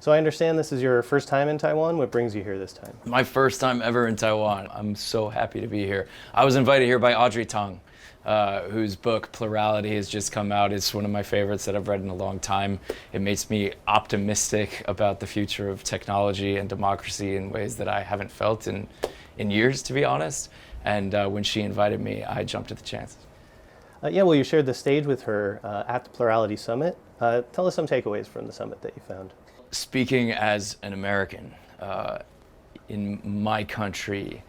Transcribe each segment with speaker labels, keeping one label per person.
Speaker 1: So I understand this is your first time in Taiwan. What brings you here this time?
Speaker 2: My first time ever in Taiwan. I'm so happy to be here. I was invited here by Audrey Tang, whose book Plurality has just come out. It's one of my favorites that I've read in a long time. It makes me optimistic about the future of technology and democracy in ways that I haven't felt in years, to be honest. And when she invited me, I jumped at the chance.
Speaker 1: Yeah, well, you shared the stage with her at the Plurality Summit. Tell us some takeaways from the summit that you found.
Speaker 2: Speaking as an American, in my country,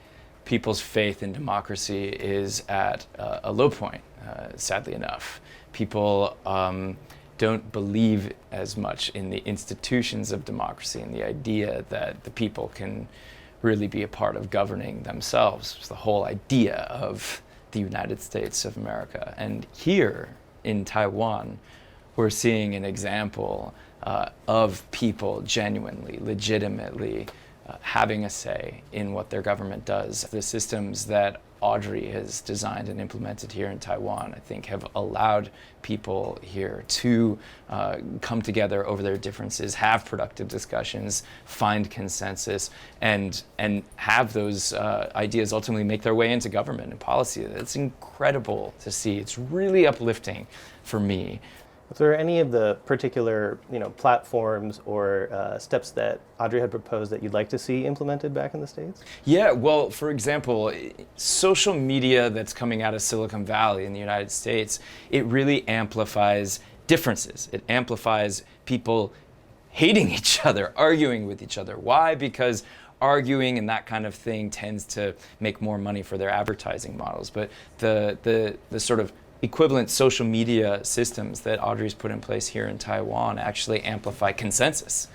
Speaker 2: people's faith in democracy is at a low point, sadly enough. People don't believe as much in the institutions of democracy and the idea that the people can really be a part of governing themselves. It's the whole idea of the United States of America. And here in Taiwan, we're seeing an example of people genuinely, legitimately having a say in what their government does. The systems that Audrey has designed and implemented here in Taiwan, I think, have allowed people here to come together over their differences, have productive discussions, find consensus, and have those ideas ultimately make their way into government and policy. It's incredible to see. It's really uplifting for me.
Speaker 1: Was there any of the particular, platforms or steps that Audrey had proposed that you'd like to see implemented back in the States?
Speaker 2: Yeah, well, for example, social media that's coming out of Silicon Valley in the United States, it really amplifies differences. It amplifies people hating each other, arguing with each other. Why? Because arguing and that kind of thing tends to make more money for their advertising models. But the sort of equivalent social media systems that Audrey's put in place here in Taiwan actually amplify consensus.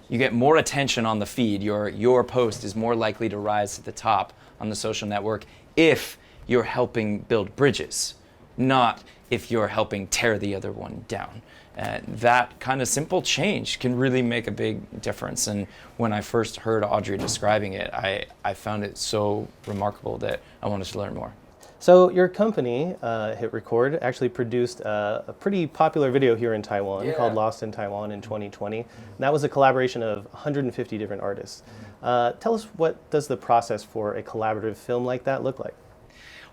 Speaker 2: You get more attention on the feed. Your post is more likely to rise to the top on the social network if you're helping build bridges, not if you're helping tear the other one down. That kind of simple change can really make a big difference. And when I first heard Audrey describing it, I found it so remarkable that I wanted to learn more.
Speaker 1: So your company, HitRecord, actually produced a pretty popular video here in Taiwan called Lost in Taiwan in 2020. And that was a collaboration of 150 different artists. Tell us, what does the process for a collaborative film like that look like?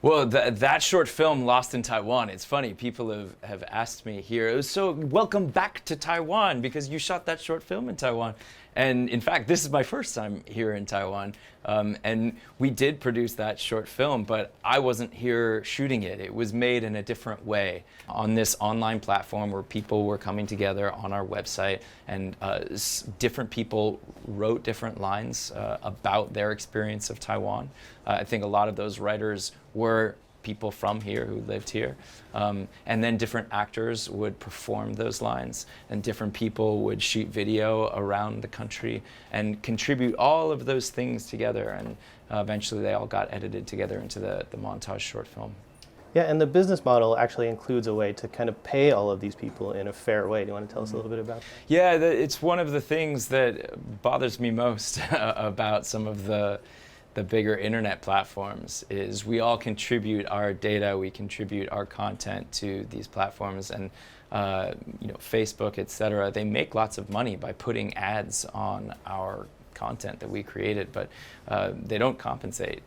Speaker 2: Well, that short film, Lost in Taiwan, it's funny, people have asked me here, it was so welcome back to Taiwan because you shot that short film in Taiwan. And in fact, this is my first time here in Taiwan. And we did produce that short film, but I wasn't here shooting it. It was made in a different way on this online platform where people were coming together on our website, and different people wrote different lines about their experience of Taiwan. I think a lot of those writers were people from here who lived here. And then different actors would perform those lines, and different people would shoot video around the country and contribute all of those things together. And eventually they all got edited together into the montage short film.
Speaker 1: Yeah, and the business model actually includes a way to kind of pay all of these people in a fair way. Do you want to tell us a little bit about that?
Speaker 2: Yeah, it's one of the things that bothers me most about some of the bigger internet platforms is we all contribute our data, we contribute our content to these platforms, and Facebook, etc. They make lots of money by putting ads on our content that we created, but they don't compensate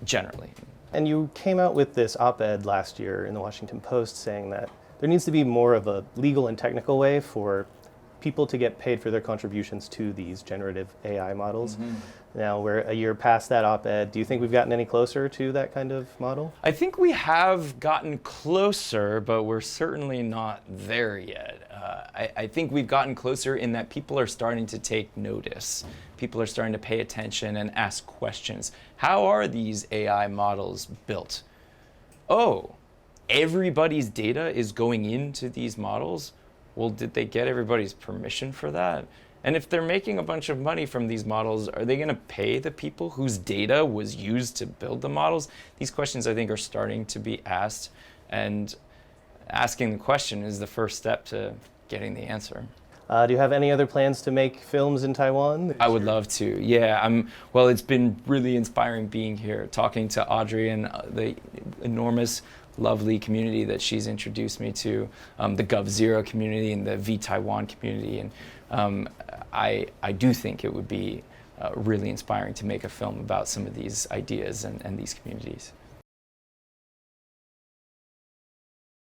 Speaker 2: generally.
Speaker 1: And you came out with this op-ed last year in the Washington Post saying that there needs to be more of a legal and technical way for people to get paid for their contributions to these generative AI models. Mm-hmm. Now we're a year past that op-ed. Do you think we've gotten any closer to that kind of model?
Speaker 2: I think we have gotten closer, but we're certainly not there yet. I think we've gotten closer in that people are starting to take notice. People are starting to pay attention and ask questions. How are these AI models built? Oh, everybody's data is going into these models? Well, did they get everybody's permission for that? And if they're making a bunch of money from these models, are they going to pay the people whose data was used to build the models? These questions, I think, are starting to be asked, and asking the question is the first step to getting the answer.
Speaker 1: Do you have any other plans to make films in Taiwan?
Speaker 2: I would love to, yeah. Well, it's been really inspiring being here, talking to Audrey and the enormous, lovely community that she's introduced me to, the GovZero community and the V Taiwan community. And I do think it would be really inspiring to make a film about some of these ideas and these communities.